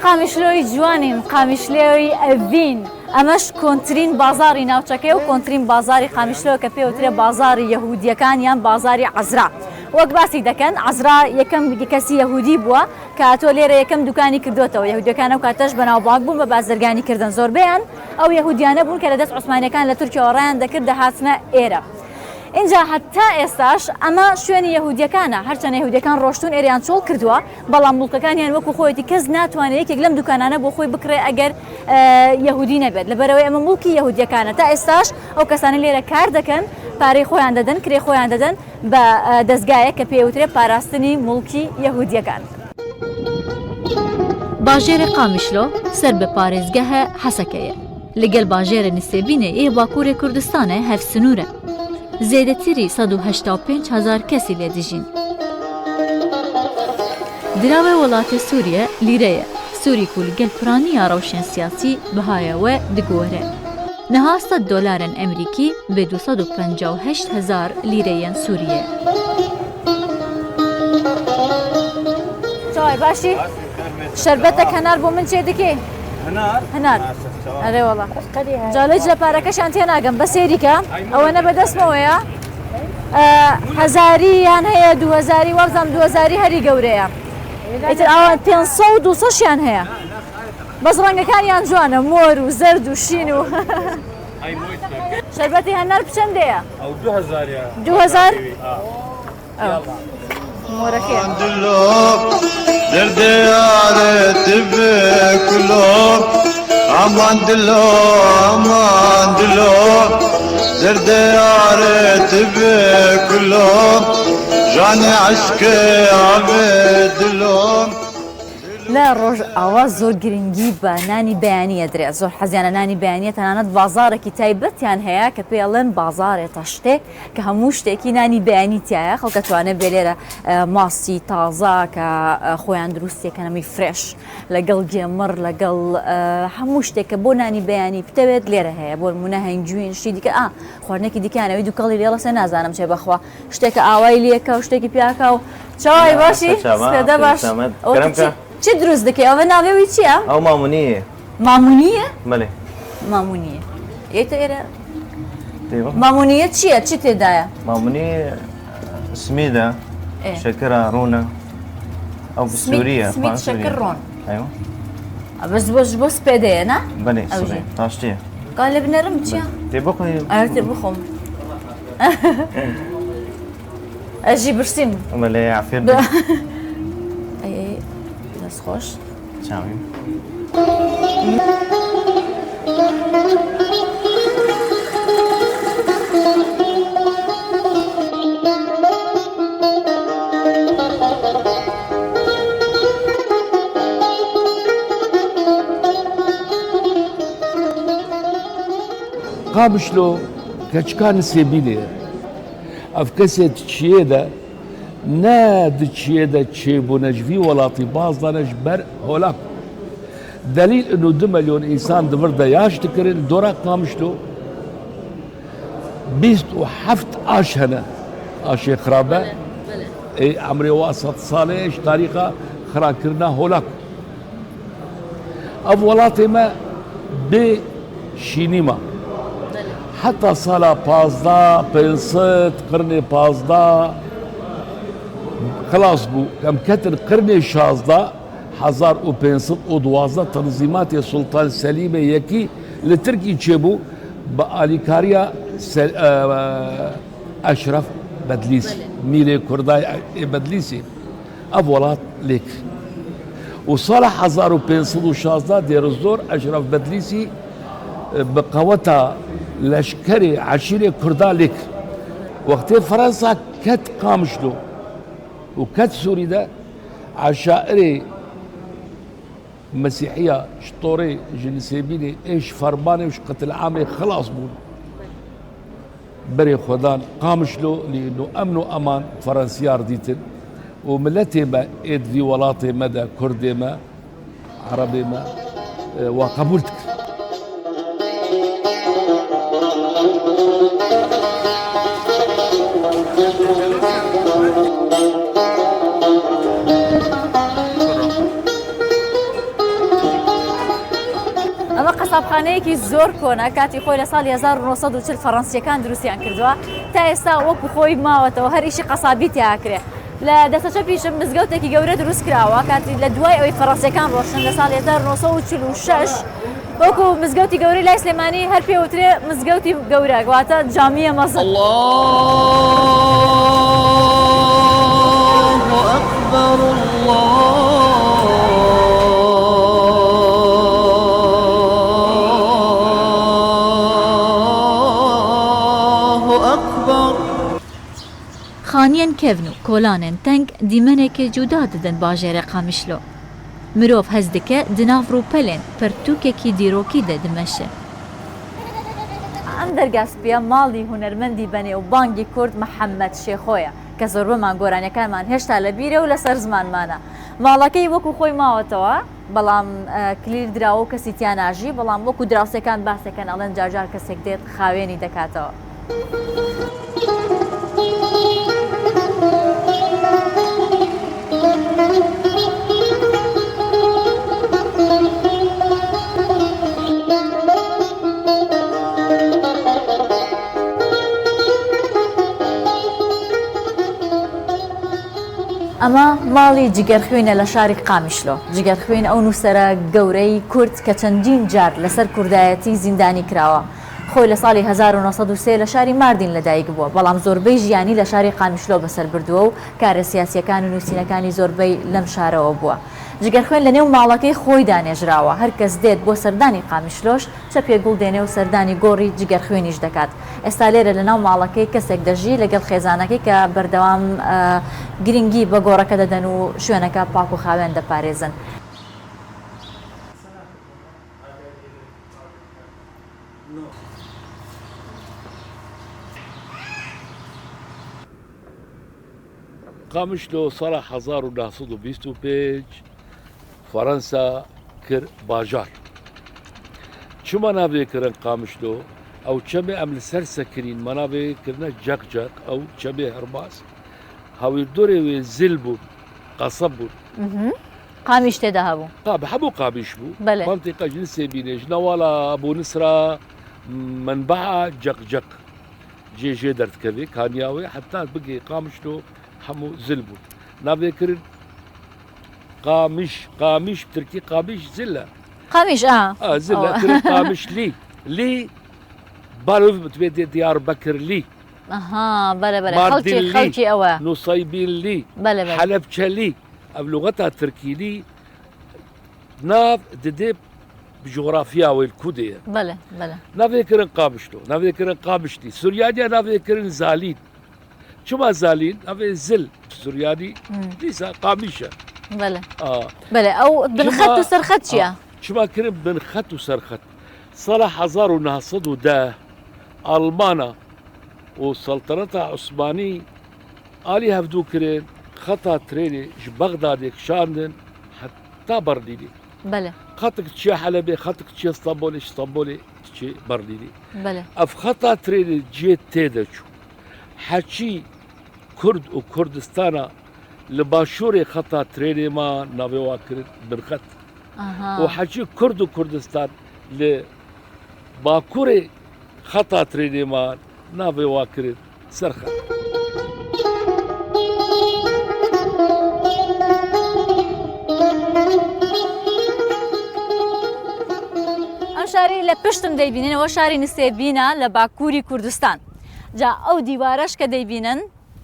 قامیشلۆی جوانین قامیشلێوی ئەڤین ئەمەش کۆنترین بازاری ناوچەکەی و کۆنترین بازاری قامیشلۆ کە پێوترێ بازاری یەهودیەکان یان بازاری عەزرا وەک باسی دەکەن عەزرا یەکەم کەسی یەهودی بووە کە تۆ لێرە یەکەم دوکانی کردوێتەوە یەهودیەکان ئەو کاتەش بەناوبانگ بوون بە بازرگانی کردن زۆربیان ئەو یەهودیانە بوون کە لەدەست عوسمانیەکان لە تورکیەوە ڕایان دەکرد دەهاتنە ئێرە اینجا هەتا ئێستاش ئەمە شوێنی یەهودیەکانە هەرچەنە یەهودیەکان ڕۆشتون ئێریان چۆڵ کردووە بەڵام مڵکەکانیان وەکو خۆیەتی کەس ناتوانێت یەکێک لەم دوکانانە بۆ خۆی بکڕێ ئەگەر یەهودی نەبێت لەبەرەوەی ئەمە مڵکی یەهودیەکانە تا ئێستاش ئەو کەسانی لێرە کار دەکەن پارەی خۆیان دەدەن کرێ خۆیان دەدەن بە دەستگایە کە پێوترێ پاراستنی مڵکی یەهودیەکان. باژێرە قامیشلۆ سەر بە پارێزگەهە حەسەکەیە لەگەڵ باژێرە نسێبینە ئێ باکوورێ کوردستانە هەف سنوورە زێدەتری 185,000 کەسی لێ دژین. دراوە وڵاتە سووریە لیرەیە سووری و لەگەڵ پرانیە ڕەوشێن سیاسی بەهایەوە دگۆرە. نەها $100 ئەمریکی بە 258,000 لیرەیەن سووریە. چاوای باشی؟ شەربەتە هەنار بۆ من چێ دەکەی؟ هەنار ئەرێ وەڵا جاڵێک لە پارەکەشان تێ ناگەم بە سێریکە ئەوەنە بەدەستمەوەیە هەزاری یان هەیە 2000 وابزانام 2000 هەری گەورەیە ئیتر ئەوان 500 و 200 هەیە بەس ڕەنگەکانیان جوانە مۆر و زەرد و شین و شەربەتی هەنار بچەندەیە؟ 2000 مۆرەکەیە aman dilo derde yaret be kulom jani aşkı ave dilo لا ڕۆژ ئاوا زۆر گرنگی بە نانی بەیانیە درێت زۆر حەزیانە نانی بەیانیە تەنانەت بازارێکی تایبەتیان هەیە کە پێڵێن بازارێتە شتێک کە هەموو شتێکی نانی بەیانی تایە خەڵکە توانێت بێ لێرە ماسی تازا کە خۆیان دروستێکەنەمی فرێش لەگەڵ گێمڕ لەگەڵ هەموو شتێکە بۆ نانی بەیانی بتەوێت لێرە هەیە بۆ نمونە هەنگجوین شتی دیکە خواردنێکی دیکانەوەی دووکەڵی لێڵەسە نازانم چێ بەخوا شتێکە ئاوای لێکە و شتێکی پیاکە و چاوای باشی سپێدە باش چی دروست دەکەی ئەوە ناوێوی چییە؟ ئەو مامونیە مامونیە؟ بەڵێ مامونیە ئێتە ئێرە مامونیە چییە؟ چی تێدایە؟ مامونی سمیدە شەکرە ڕوونە ئەو سووریە سمید شەکر ڕۆن ئەیوە بەس بۆ سپێدەیە نا؟ بەڵێ تاشتیە قال لێ بنەرم چییە؟ تێ بخۆی تێ بخۆم ئەژی برسیم بەڵێ عافێر دەست خۆش چاویم قامیشلۆ کەچکان سێبینێ ئەف کەسێت چیێدە نادچێدە چێبوونەژوی وڵاتی بازدانەش بەر هۆلاک دلیل ئەنو 2 ملیۆن ئینسان دڤردە یاش دکردن دۆرا قامیشلۆ 27 ئاش هەنە ئاشێ خراپە ئەمرێ وا 100 ساڵەیەش تاریخە خراکردنا هۆلاک ئەو وڵاتێمە بێ شینیمە حتا ساڵا 15 قرنێ 15 خلاص بوو ئەم کەتر قرنێ 1512 تەنزیماتی سوڵتان سەلیمە یەکی لە ترکی چێبوو بە ئالیکاریە ئەشرەف بەدلیسی میرێ کوردای بەدلیسی ئەو وڵات لێک و ساڵە 1516 دێرە زۆر ئەشرەف بەدلیسی بقەوەتە لەشکەرێ عەشیرێ کوردا لێک وەختێ فەرەنسا کەت قامیشلۆ و کەت سووریدە عەشائرێ مسیحیە شتۆڕێ ژنسێبینێ ئێش فەرمانێ وش قەتل عامێ خلاص بوون بەرێ خۆدان قامیشلۆ لێنۆ ئەمن و ئەمان فەرەنسیار دیتن و ملەتێمە ئێدوی وڵاتێمەدا کوردێمە عەرەبێمە وا قبول کرد خانەیەکی زۆر کۆنا کاتی خۆی لە ساڵی 1940 فەڕەنسیەکان دروستیان کردووە تا ئێستا وەکو خۆی ماوەتەوە هەر ئیشی قەسابی تیاکرێ لە دەستەچە پیشم مزگەوتێکی گەورە دروست کراوە کاتی لە دوای ئەوەی فەڕەنسیەکان ڕۆشتن لە ساڵی 1946 وەکو مزگەوتی گەورەی لای سلێمانی هەر پێوترێ مزگەوتی گەورە گواتە جامیە مەسڵ. الله أكبر الله أكبر. خانیان کەون و کۆلانên تەنگ دیمەنێکی جودا ددن باژێرە قامیشلۆ. مرۆڤ هەز دکە دناو ڕووپەلێن پەرتووکێکی دیرۆکی دە دمەشە. ئەم دەرگاسپیە ماڵی هونەرمەندی بەنێ و بانگی کورد محەممەد شێخۆیە کە زۆربەمان گۆرانەکانمان هێشتا لە بیرە و لەسەر زمانمانە. ماڵەکەی وەکو خۆی ماوەتەوە بەڵام کلیر دراوە و کەسی تیاناژی بەڵام وەکو دراوسەکان باسەکەن ئەڵەن جارجار کەسێک دێت خاوێنی دەکاتەوە. ئەمە ماڵی جگەرخوێنە لە شاری قامیشلۆ. جگەرخوێن ئەو نووسەرە گەورەی کورد کە چەندین جار لەسەر کوردایەتی زیندانی کراوە. خۆی لە ساڵی 1930 لە شاری ماردین لەدایک بووە بەڵام زۆربەی ژیانی لە شاری قامیشلۆ بەسەر بردووە و کارە سیاسیەکان و نووسینەکانی زۆربەی لەم شارەوە بووە. جگەرخوێن لە نێو ماڵەکەی خۆی دانێژراوە هەر کەس دێت بۆ سەردانی قامیشلۆش چە پێگوڵ دێنێ و سەردانی گۆڕی جگەرخوێنیش دەکات. ئێستا لێرە لە ناو ماڵەکەی کەسێک دەژی لەگەڵ خێزانەکەی کە بەردەوام گرنگی بە گۆڕەکە دەدەن و شوێنەکە پاک و خاوێن دەپارێزن. قامیشلۆ ساڵە 1925 فەڕەنسا کرد باژار. چما ناوێکردن قامیشلۆ ئەو چەمێ ئەم لەسەر سەکرین مەناوێکردنە جەقجەق ئەو چەمێ هەرباس هاویردۆرێ وێ زل بوون قەسەب بوون قامیش تێدا هەبوو هەموو قامیش بوو بەڵێ. منطقە جنسێ بینێژ نەواڵە بۆ نسرا منبەعە جەقجەق جێژێ دەردکەوێ کانیاوێ حتا بگێ قامیشلۆ هەموو زل بوون ناوێکرد قامیش ترکی قامیش زلە قامیش زلە قامیش لی باڵ بێت دیار بەکر لی خەڵکی ئەوە نووسیبین لی حەلەبچە لی ئەم لغەتا ترکی لی ناو ددێ جغرافیاوەی کودەیە ناوێکردن قامیشلۆ ناوێکردن قامیشتی سوریانیا ناوێکردن زالین چما زالین ئەوێ زل سوریانی دیسا قامیشە بەڵێ ئەو بنخەت و سەرخەت چییە؟ چماکردن بنخەت و سەرخەت ساڵە 1910 ئەڵمانە و سەڵتەنەتا عوسمانی ئالی هەفتوو کرێن خەتا ترێنێ ji بەغدادێک شاندن حتا بەرلینی خەتك چیە حەلەبێ خەتك چیە ستەمبۆلێ ستەمبۆلێ چێ بەرلینی ئەف خەتا ترێنێ جێ تێدەچوو حەچی کورد و کوردستانە لە باشوورێ خەتا ترێنێما ناوێوا کرد بنخەت و حەچی کورد و کوردستان لە باکوورێ خەتا ترێنێمان ناوێوا کرد سەرخەت. ئەم شاری لە پشتم دەیبینێنەوە شاری نسێبینە لە باکووری کوردستان. جا ئەو دیوارەش کە دەیبینن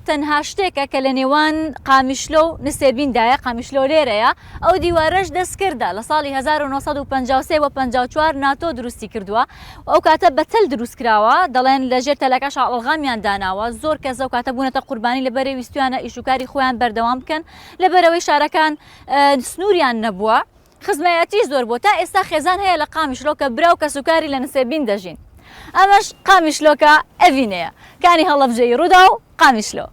تەنها شتێکە کە لە نێوان قامیشلۆ و نسێبیندایە قامیشلۆ لێرەیە ئەو دیوارەش دەستکردە لە ساڵی 1953 و 54 ناتۆ دروستی کردووە ئەو کاتە بەتەل دروست کراوە دەڵێن لەژێر تەلەکە شاڵغامیان داناوە زۆر کەس ئەو کاتە بوونەتە قوربانی لەبەرەوەی ویستویانە ئیشوکاری خۆیان بەردەوام بکەن لەبەرەوەی شارەکان سنووریان نەبووە خزمەتی زۆر بۆ تا ئێستا خێزان هەیە لە قامیشلۆ کە براو کە سوکاری لە نسێبین دەژین ئەمەش قامیشلۆکە ئەڤینەیە کانی هەڵەبجەی ڕوودا و قامیشلۆ.